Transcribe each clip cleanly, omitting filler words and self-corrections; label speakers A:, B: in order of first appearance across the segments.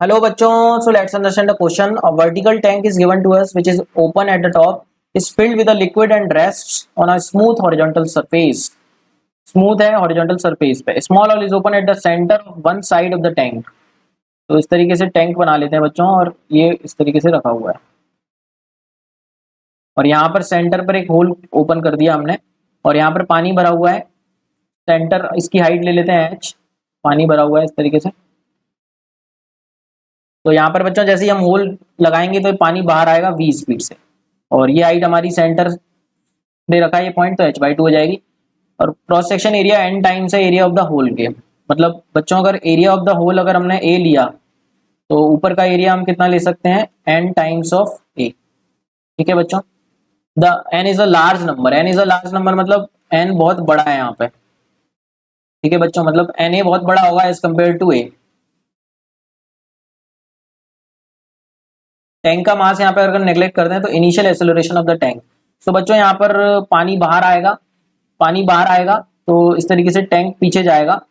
A: Hello bachon, so let's understand the question. A vertical tank is given to us which is open at the top, is filled with a liquid and rests on a smooth horizontal surface. Smooth है horizontal surface पे. Small hole is open at the centre of one side of the tank. तो इस तरीके से tank बना लेते हैं बच्चों, और ये इस तरीके से रखा हुआ है और यहाँ पर सेंटर पर एक होल ओपन कर दिया हमने और यहाँ पर पानी भरा हुआ है. सेंटर इसकी हाइट ले लेते हैं h. पानी भरा हुआ है इस तरीके से. तो यहाँ पर बच्चों जैसे ही हम होल लगाएंगे तो पानी बाहर आएगा v स्पीड से, और ये हाइट हमारी सेंटर दे रखा है ये पॉइंट, तो h/2 हो जाएगी. और cross section area n times है एरिया ऑफ द होल के. मतलब बच्चों अगर एरिया ऑफ द होल अगर हमने a लिया तो ऊपर का एरिया हम कितना ले सकते हैं n टाइम्स ऑफ a. ठीक है बच्चों. The n is a large number. n is a large number मतलब n बहुत बड़ा है यहाँ पे. ठीक है बच्चों, मतलब na बहुत बड़ा होगा as compare to a. Tank का मास यहाँ पे अगर नेग्लेक्ट करते हैं तो initial acceleration of the tank. So बच्चों यहाँ पर पानी बाहर आएगा. पानी बाहर आएगा तो इस तरीके से टैंक पीछे जाएगा,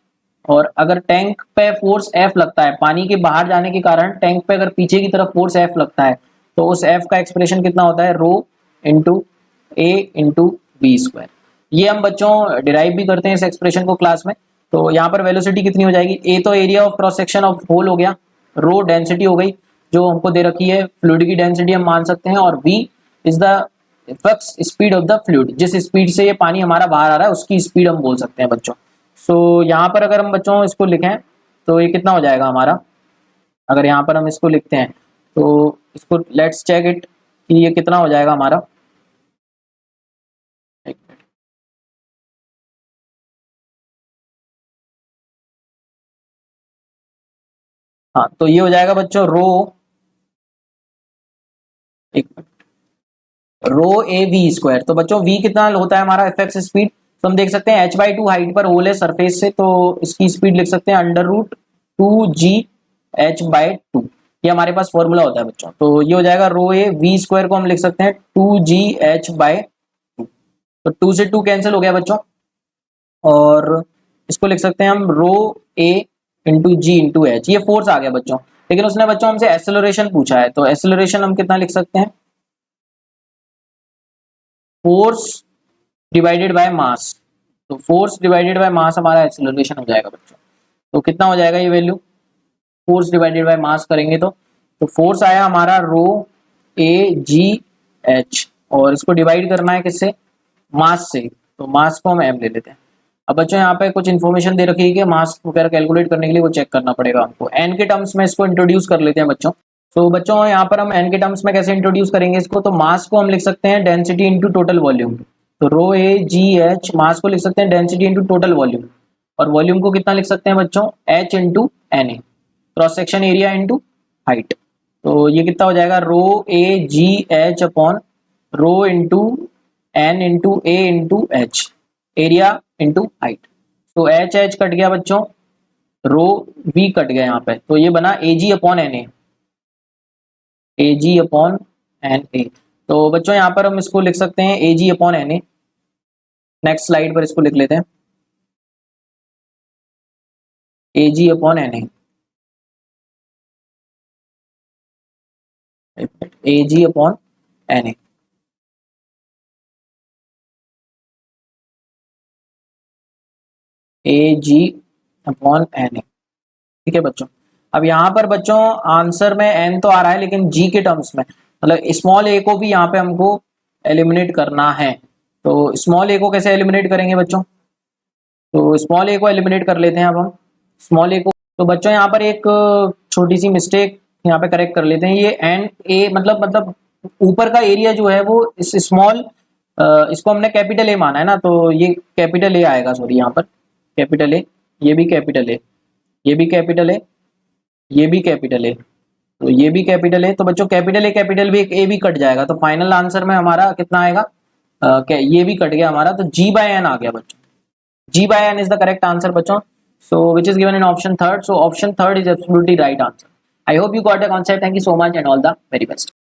A: और अगर टैंक पे फोर्स F लगता है पानी के बाहर जाने के कारण, टैंक पे अगर पीछे की तरफ फोर्स F लगता है तो उस F का एक्सप्रेशन कितना होता है rho into a into v square. ये हम बच्चों डिराइव भी करते हैं इस एक्सप्रेशन को क्लास में. तो यहाँ पर वेलोसिटी कितनी हो जाएगी, ए तो area of cross section of hole हो गया, रो डेंसिटी हो गई जो हमको दे रखी है, फ्लूइड की डेंसिटी हम मान सकते हैं, और v is the flux speed of the fluid. जिस स्पीड से ये पानी हमारा बाहर आ रहा है उसकी स्पीड हम बोल सकते हैं बच्चों. सो यहाँ पर अगर हम बच्चों इसको लिखें तो ये कितना हो जाएगा हमारा, अगर यहाँ पर हम इसको लिखते हैं तो इसको लेट्स चेक इट कि ये कितना हो जाएगा हमारा. हाँ, तो ये हो जाएगा बच्चों रो, एक रो ए वी स्क्वायर. तो बच्चों v कितना होता है हमारा एफ एक्स स्पीड. तो हम देख सकते हैं h/2 हाइट पर होल है सरफेस से, तो इसकी स्पीड लिख सकते हैं √2gh/2. ये हमारे पास फॉर्मूला होता है बच्चों. तो ये हो जाएगा रो ए वी स्क्वायर को हम लिख सकते हैं 2gh/2. तो 2 से 2 कैंसिल हो गया बच्चों, और इसको लिख सकते हैं हम रो ए इंटू जी इंटू एच. ये फोर्स आ गया बच्चों. लेकिन उसने बच्चों हमसे एक्सेलरेशन पूछा है, तो एक्सेलरेशन हम कितना लिख सकते हैं, फोर्स डिवाइडेड बाय मास. तो फोर्स डिवाइडेड बाय मास हमारा एक्सेलरेशन हो जाएगा बच्चों. तो कितना हो जाएगा ये value, force divided by mass करेंगे तो फोर्स आया हमारा रो ए जी एच, और इसको डिवाइड करना है किससे, मास से. तो मास को हम m ले लेते हैं. अब बच्चों यहाँ पे कुछ इन्फॉर्मेशन दे रखी है कि मास वगैरह कैलकुलेट करने के लिए वो चेक करना पड़ेगा हमको. n के टर्म्स में इसको इंट्रोड्यूस कर लेते हैं बच्चों. तो बच्चों यहाँ पर हम n के टर्म्स में कैसे इंट्रोड्यूस करेंगे इसको, तो मास को हम लिख सकते हैं डेंसिटी इंटू टोटल वॉल्यूम. तो रो ए जी एच मास को लिख सकते हैं डेंसिटी इंटू टोटल वॉल्यूम, और वॉल्यूम को कितना लिख सकते हैं बच्चों h into n a, cross section area into height. तो ये कितना हो जाएगा rho a g h upon rho into n into a into h, area into height. तो एच एच कट गया बच्चों, रो वी कट गया यहाँ पे, तो ये बना a g upon n a, a g upon n a. तो बच्चों यहाँ पर हम इसको लिख सकते हैं a g upon n a. Next slide पर इसको लिख लेते हैं a g upon n a, a g upon n a. A g upon n a. ठीक है बच्चों. अब यहाँ पर बच्चों आंसर में एन तो आ रहा है, लेकिन जी के टर्म्स में, मतलब स्मॉल ए को भी यहाँ पे हमको एलिमिनेट करना है. तो स्मॉल ए को कैसे एलिमिनेट करेंगे बच्चों, तो स्मॉल ए को एलिमिनेट कर लेते हैं अब हम स्मॉल ए को. तो बच्चों यहाँ पर एक छोटी सी मिस्टेक यहाँ पे करेक्ट कर लेते हैं. ये एन ए मतलब ऊपर का एरिया जो है वो इस स्मॉल, इसको हमने कैपिटल ए माना है ना, तो ये कैपिटल ए आएगा. सॉरी यहाँ पर कैपिटल ए, ये भी कैपिटल ए, ये भी कैपिटल ए, ये भी कैपिटल ए, तो ये भी कैपिटल ए. तो बच्चों कैपिटल भी एक ए भी कट जाएगा, तो फाइनल आंसर में हमारा कितना आएगा, ये भी कट गया हमारा, तो जी बाय एन आ गया बच्चों. G by n is the correct answer बच्चों. So which is given in option third. So option third is absolutely right answer. I hope you got the concept. Thank you so much and all the very best.